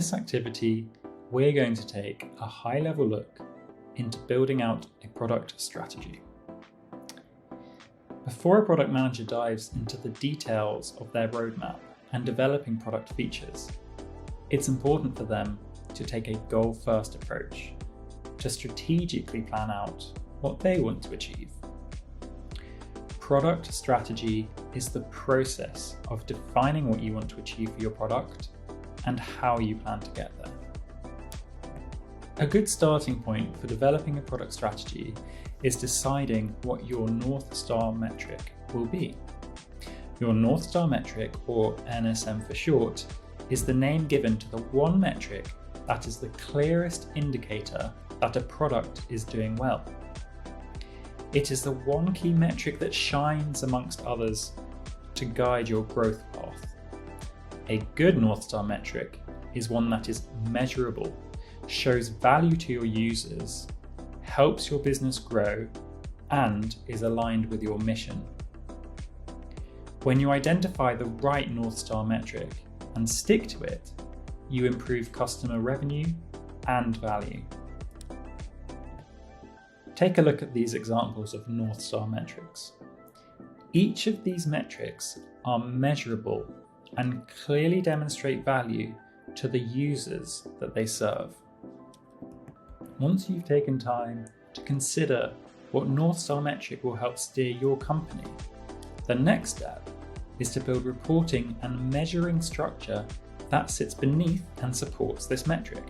this activity, we're going to take a high-level look into building out a product strategy. Before a product manager dives into the details of their roadmap and developing product features, it's important for them to take a goal-first approach to strategically plan out what they want to achieve. Product strategy is the process of defining what you want to achieve for your product and how you plan to get there. A good starting point for developing a product strategy is deciding what your North Star metric will be. Your North Star metric, or NSM for short, is the name given to the one metric that is the clearest indicator that a product is doing well. It is the one key metric that shines amongst others to guide your growth path. A good North Star metric is one that is measurable, shows value to your users, helps your business grow, and is aligned with your mission. When you identify the right North Star metric and stick to it, you improve customer revenue and value. Take a look at these examples of North Star metrics. Each of these metrics are measurable and clearly demonstrate value to the users that they serve. Once you've taken time to consider what North Star metric will help steer your company, the next step is to build reporting and measuring structure that sits beneath and supports this metric.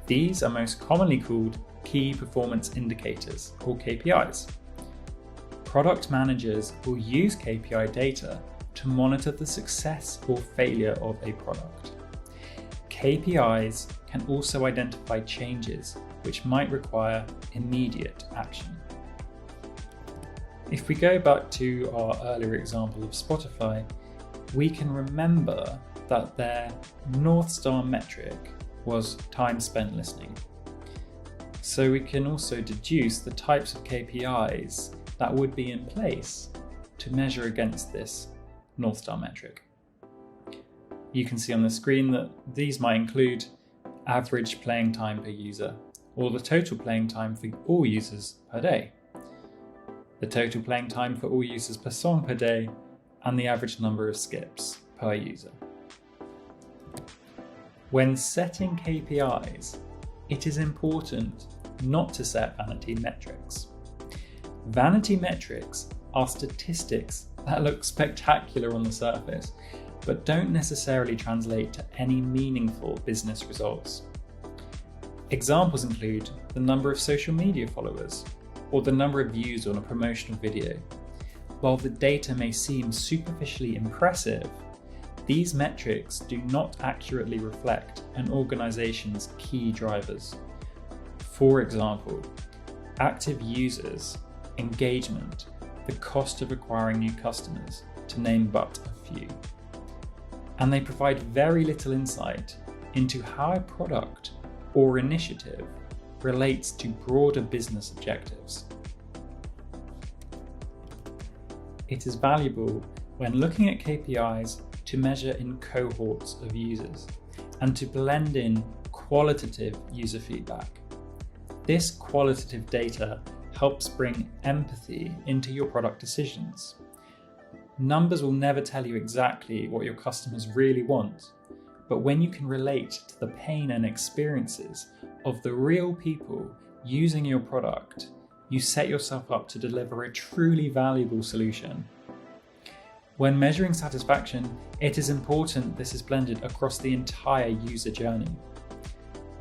These are most commonly called Key Performance Indicators, or KPIs. Product managers will use KPI data to monitor the success or failure of a product. KPIs can also identify changes which might require immediate action. If we go back to our earlier example of Spotify, we can remember that their North Star metric was time spent listening. So we can also deduce the types of KPIs that would be in place to measure against this North Star metric. You can see on the screen that these might include average playing time per user, or the total playing time for all users per day, the total playing time for all users per song per day, and the average number of skips per user. When setting KPIs, it is important not to set vanity metrics. Vanity metrics are statistics that look spectacular on the surface, but don't necessarily translate to any meaningful business results. Examples include the number of social media followers or the number of views on a promotional video. While the data may seem superficially impressive, these metrics do not accurately reflect an organization's key drivers. For example, active users, engagement, the cost of acquiring new customers, to name but a few. And they provide very little insight into how a product or initiative relates to broader business objectives. It is valuable when looking at KPIs to measure in cohorts of users and to blend in qualitative user feedback. This qualitative data helps bring empathy into your product decisions. Numbers will never tell you exactly what your customers really want, but when you can relate to the pain and experiences of the real people using your product, you set yourself up to deliver a truly valuable solution. When measuring satisfaction, it is important this is blended across the entire user journey.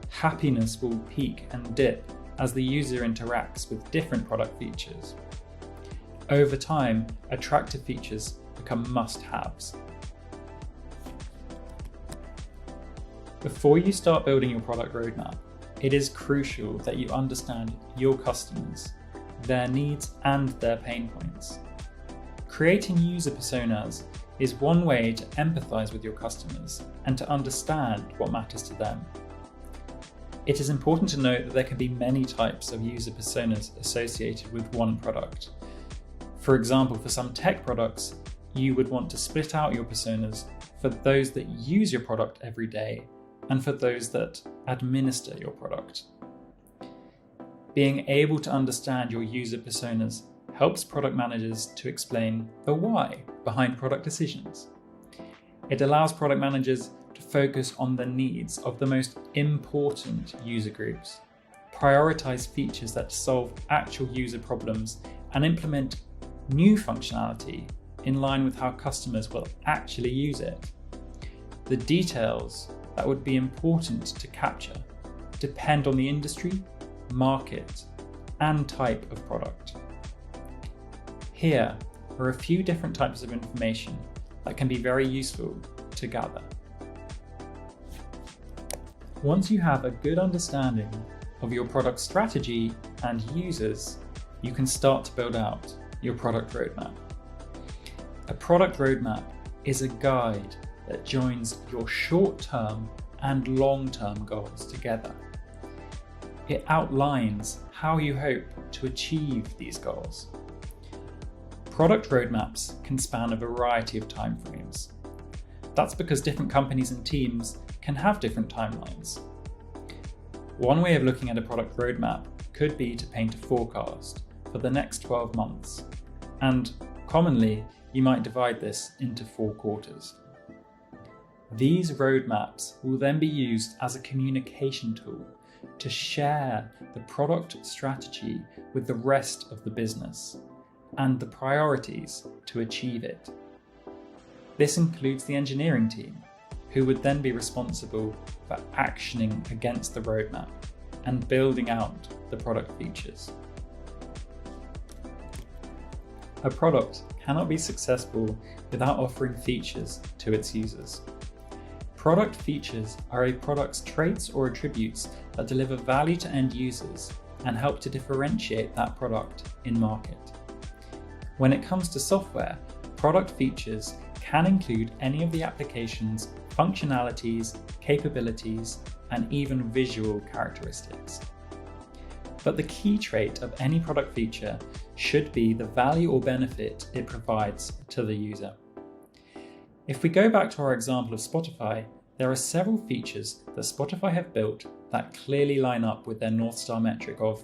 Happiness will peak and dip as the user interacts with different product features. Over time, attractive features become must-haves. Before you start building your product roadmap, it is crucial that you understand your customers, their needs and their pain points. Creating user personas is one way to empathize with your customers and to understand what matters to them. It is important to note that there can be many types of user personas associated with one product. For example, for some tech products, you would want to split out your personas for those that use your product every day and for those that administer your product. Being able to understand your user personas helps product managers to explain the why behind product decisions. It allows product managers to focus on the needs of the most important user groups, prioritize features that solve actual user problems, and implement new functionality in line with how customers will actually use it. The details that would be important to capture depend on the industry, market, and type of product. Here are a few different types of information that can be very useful to gather. Once you have a good understanding of your product strategy and users, you can start to build out your product roadmap. A product roadmap is a guide that joins your short-term and long-term goals together. It outlines how you hope to achieve these goals. Product roadmaps can span a variety of timeframes. That's because different companies and teams can have different timelines. One way of looking at a product roadmap could be to paint a forecast for the next 12 months, and commonly you might divide this into 4 quarters. These roadmaps will then be used as a communication tool to share the product strategy with the rest of the business and the priorities to achieve it. This includes the engineering team, who would then be responsible for actioning against the roadmap and building out the product features. A product cannot be successful without offering features to its users. Product features are a product's traits or attributes that deliver value to end users and help to differentiate that product in market. When it comes to software, product features can include any of the application's functionalities, capabilities, and even visual characteristics. But the key trait of any product feature should be the value or benefit it provides to the user. If we go back to our example of Spotify, there are several features that Spotify have built that clearly line up with their North Star metric of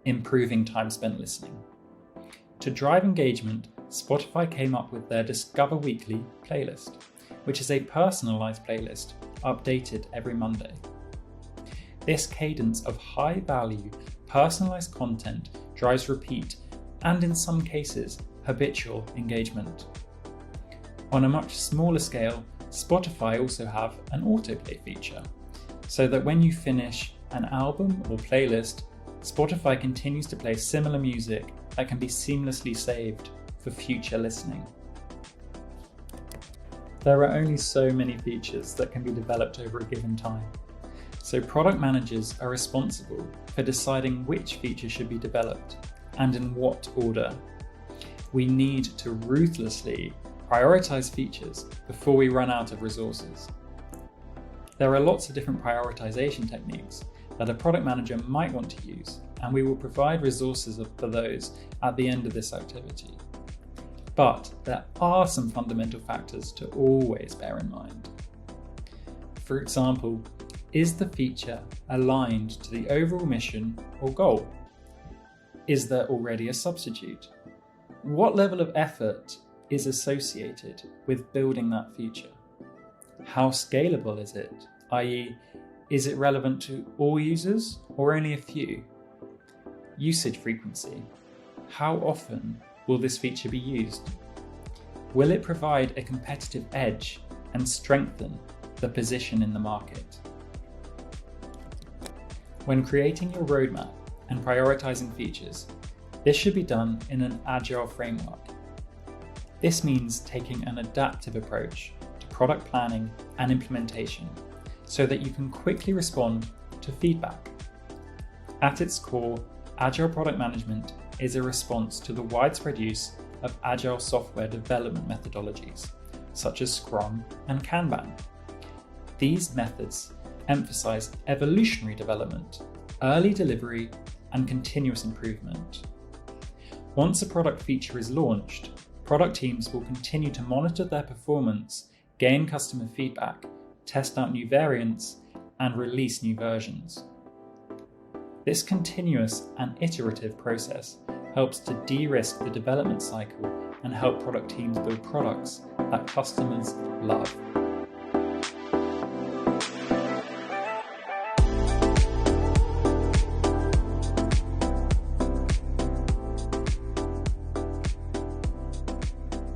improving time spent listening. To drive engagement, Spotify came up with their Discover Weekly playlist, which is a personalized playlist updated every Monday. This cadence of high-value, personalized content drives repeat and, in some cases, habitual engagement. On a much smaller scale, Spotify also have an autoplay feature, so that when you finish an album or playlist, Spotify continues to play similar music that can be seamlessly saved for future listening. There are only so many features that can be developed over a given time, so product managers are responsible for deciding which features should be developed and in what order. We need to ruthlessly prioritize features before we run out of resources. There are lots of different prioritization techniques that a product manager might want to use, and we will provide resources for those at the end of this activity. But there are some fundamental factors to always bear in mind. For example, is the feature aligned to the overall mission or goal? Is there already a substitute? What level of effort is associated with building that feature? How scalable is it? i.e., is it relevant to all users or only a few? Usage frequency. How often will this feature be used? Will it provide a competitive edge and strengthen the position in the market? When creating your roadmap and prioritizing features, this should be done in an Agile framework. This means taking an adaptive approach to product planning and implementation so that you can quickly respond to feedback. At its core, Agile product management is a response to the widespread use of Agile software development methodologies, such as Scrum and Kanban. These methods emphasize evolutionary development, early delivery, and continuous improvement. Once a product feature is launched, product teams will continue to monitor their performance, gain customer feedback, test out new variants, and release new versions. This continuous and iterative process helps to de-risk the development cycle and help product teams build products that customers love.